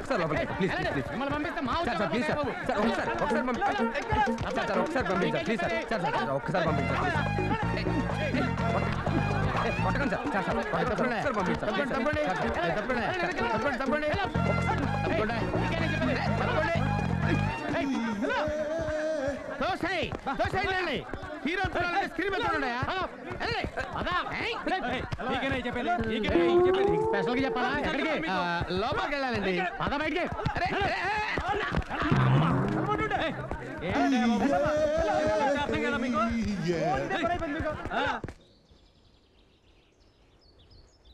sir లోపలికి please please sir please sir sir ఒకసారి పంపించండి ప్లీజ్ సార్ ఒక్కసారి పంపించండి పట్టకండి సార్ సార్ ఒకసారి పంపించండి హీరో స్క్రీన్ మీద చూడండియా స్పెషల్ గా చెప్పాలా ఎక్కడికి లోపలికి వెళ్ళాలండి పద బయటికి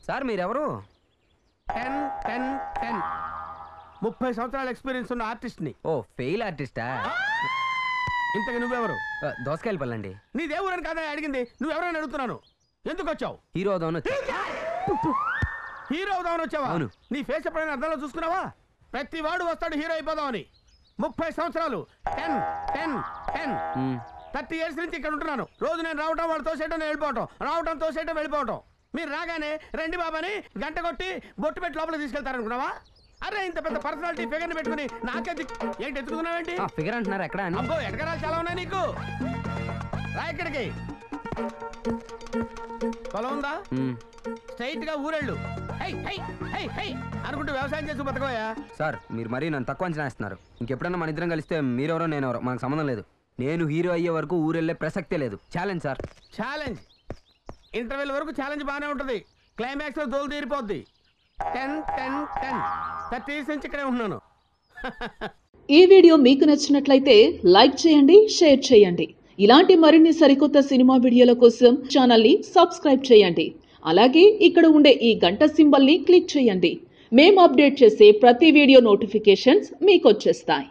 సార్ మీరెవరు 30 సంవత్సరాల ఎక్స్పీరియన్స్ ఉన్న ఆర్టిస్ట్ ని ఓ ఫెయిల్ ఆర్టిస్టా ఇంతకు నువ్వెవరు దోసకాయలు పల్లండి నీ దేవురని కాదా అడిగింది నువ్వెవరని అడుగుతున్నాను ఎందుకు వచ్చావు హీరో అవుదామని హీరో అవుదామని వచ్చావా అవును నీ ఫేస్ ఎప్పుడైనా అర్థంలో చూసుకున్నావా ప్రతి వాడు వస్తాడు హీరో అయిపోదామని 30 సంవత్సరాలు 30 years నుంచి ఇక్కడ ఉంటున్నాను రోజు నేను రావటం వాడు తోసేయటం నేను వెళ్ళిపోవటం రావటం తోసేయటం వెళ్ళిపోవటం మీరు రాగానే రండి బాబాని గంట కొట్టి బొట్టు పెట్టి లోపలికి తీసుకెళ్తారనుకున్నావా అరే ఇంత పెద్ద పర్సనాలిటీ ఫిగర్ ని పెట్టుకుని నాకే ఏంటి ఎత్తుకున్నావేంటి ఫిగర్ అంటున్నారు ఎక్కడ అబ్బో ఎడగరాలు చాలా ఉన్నాయి నీకు రా ఇక్కడికి పొలం ఉందా స్ట్రైట్ గా ఊరెళ్ళు అనుకుంటూ వ్యవసాయం చేసి బతకోయా సార్ మీరు మరీ నన్ను తక్కువ అంచనా వేస్తున్నారు ఇంకెప్పుడన్నా మన ఇద్దరం కలిస్తే మీరెవరో నేనెవరో మనకు సంబంధం లేదు నేను హీరో అయ్యే వరకు ఊరెళ్ళే ప్రసక్తే లేదు ఛాలెంజ్ సార్ ఛాలెంజ్ ఇంటర్వెల్ వరకు ఛాలెంజ్ బాగానే ఉంటుంది క్లైమాక్స్ లో దోలు తీరిపోద్ది 30 years నుంచి ఇక్కడే ఉంటున్నాను ఈ వీడియో మీకు నచ్చినట్లయితే లైక్ చేయండి షేర్ చేయండి ఇలాంటి మరిన్ని సరికొత్త సినిమా వీడియోల కోసం ఛానల్ ని సబ్స్క్రైబ్ చేయండి అలాగే ఇక్కడ ఉండే ఈ గంట సింబల్ ని క్లిక్ చేయండి మేము అప్డేట్ చేసే ప్రతి వీడియో నోటిఫికేషన్స్ మీకు వచ్చేస్తాయి